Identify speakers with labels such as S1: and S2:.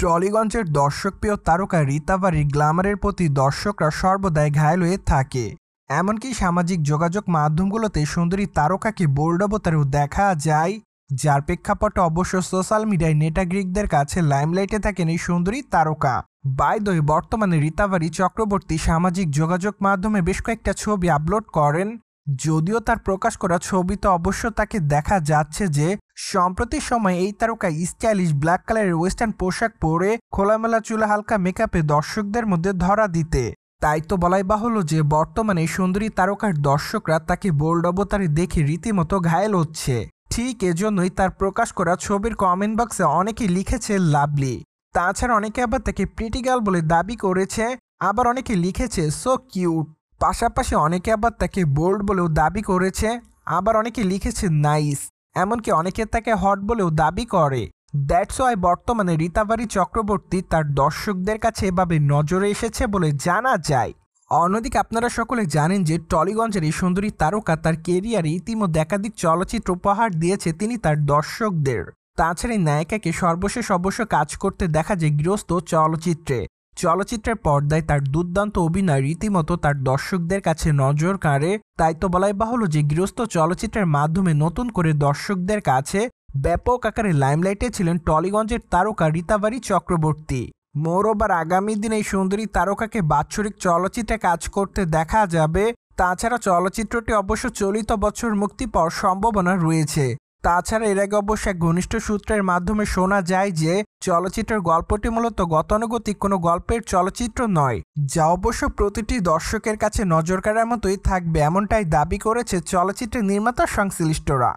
S1: টলিগঞ্জের দর্শকপ্রিয় তারকা রীতা বারির গ্ল্যামারের প্রতি দর্শকরা সর্বদাই ঘায়েল হয়ে থাকে। এমনকি সামাজিক যোগাযোগ মাধ্যমগুলোতে সুন্দরী তারকাকে বোল্ড অবতারেও দেখা যায়, যার প্রেক্ষাপটে অবশ্য সোশ্যাল মিডিয়ায় নেটাগ্রিকদের কাছে লাইমলাইটে থাকেন এই সুন্দরী তারকা। বাই দ্য ওয়ে, বর্তমানে রীতা বারি চক্রবর্তী সামাজিক যোগাযোগ মাধ্যমে বেশ কয়েকটা ছবি আপলোড করেন। যদিও তার প্রকাশ করা ছবিতে অবশ্য তাকে দেখা যাচ্ছে যে সম্প্রতি সময়ে এই তারকা স্টাইলিশ ব্ল্যাক কালারের ওয়েস্টার্ন পোশাক পরে খোলামেলা চুলে হালকা মেকআপে দর্শকদের মধ্যে ধরা দিতে। তাই তো বলাই বাহুল্য যে বর্তমানে সুন্দরী তারকার দর্শকরা তাকে বোল্ড অবতারে দেখে রীতিমতো ঘায়েল হচ্ছে। ঠিক এজন্যই তার প্রকাশ করা ছবির কমেন্ট বক্সে অনেকেই লিখেছে লাভলি। তাছাড়া অনেকে আবার তাকে প্রিটি গার্ল বলে দাবি করেছে, আবার অনেকে লিখেছে সো কিউট। পাশাপাশি অনেকে আবার তাকে বোল্ড বলেও দাবি করেছে, আবার অনেকে লিখেছে নাইস, এমনকি অনেকে তাকে হট বলেও দাবি করে। দ্যাটস ওয়াই বর্তমানে রীতা বারি চক্রবর্তী তার দর্শকদের কাছে এভাবে নজরে এসেছে বলে জানা যায়। অন্যদিকে আপনারা সকলে জানেন যে টলিগঞ্জের এই সুন্দরী তারকা তার কেরিয়ারে ইতিমধ্যে একাধিক চলচ্চিত্র উপহার দিয়েছে তিনি তার দর্শকদের। তাছাড়া এই নায়িকাকে সর্বশেষ অবশ্য কাজ করতে দেখা যায় গৃহস্থ চলচ্চিত্রে। চলচ্চিত্রের পর্দায় তার দুর্দান্ত অভিনয় রীতিমতো তার দর্শকদের কাছে নজর কাড়ে। তাই তো বলাই বাহুল্য যে গৃহস্থ চলচ্চিত্রের মাধ্যমে নতুন করে দর্শকদের কাছে ব্যাপক আকারে লাইমলাইটে ছিলেন টলিগঞ্জের তারকা রীতা বারি চক্রবর্তী। মোরওভার আগামী দিনে এই সুন্দরী তারকাকে বাৎসরিক চলচ্চিত্রে কাজ করতে দেখা যাবে। তাছাড়া চলচ্চিত্রটি অবশ্য চলিত বছর মুক্তি পাওয়ার সম্ভাবনা রয়েছে। তাছাড়া এর আগে অবশ্য এক ঘনিষ্ঠ সূত্রের মাধ্যমে শোনা যায় যে চলচ্চিত্রের গল্পটি মূলত গতানুগতিক কোনো গল্পের চলচ্চিত্র নয়, যা অবশ্য প্রতিটি দর্শকের কাছে নজর কাড়ার মতোই থাকবে, এমনটাই দাবি করেছে চলচ্চিত্রের নির্মাতা সংশ্লিষ্টরা।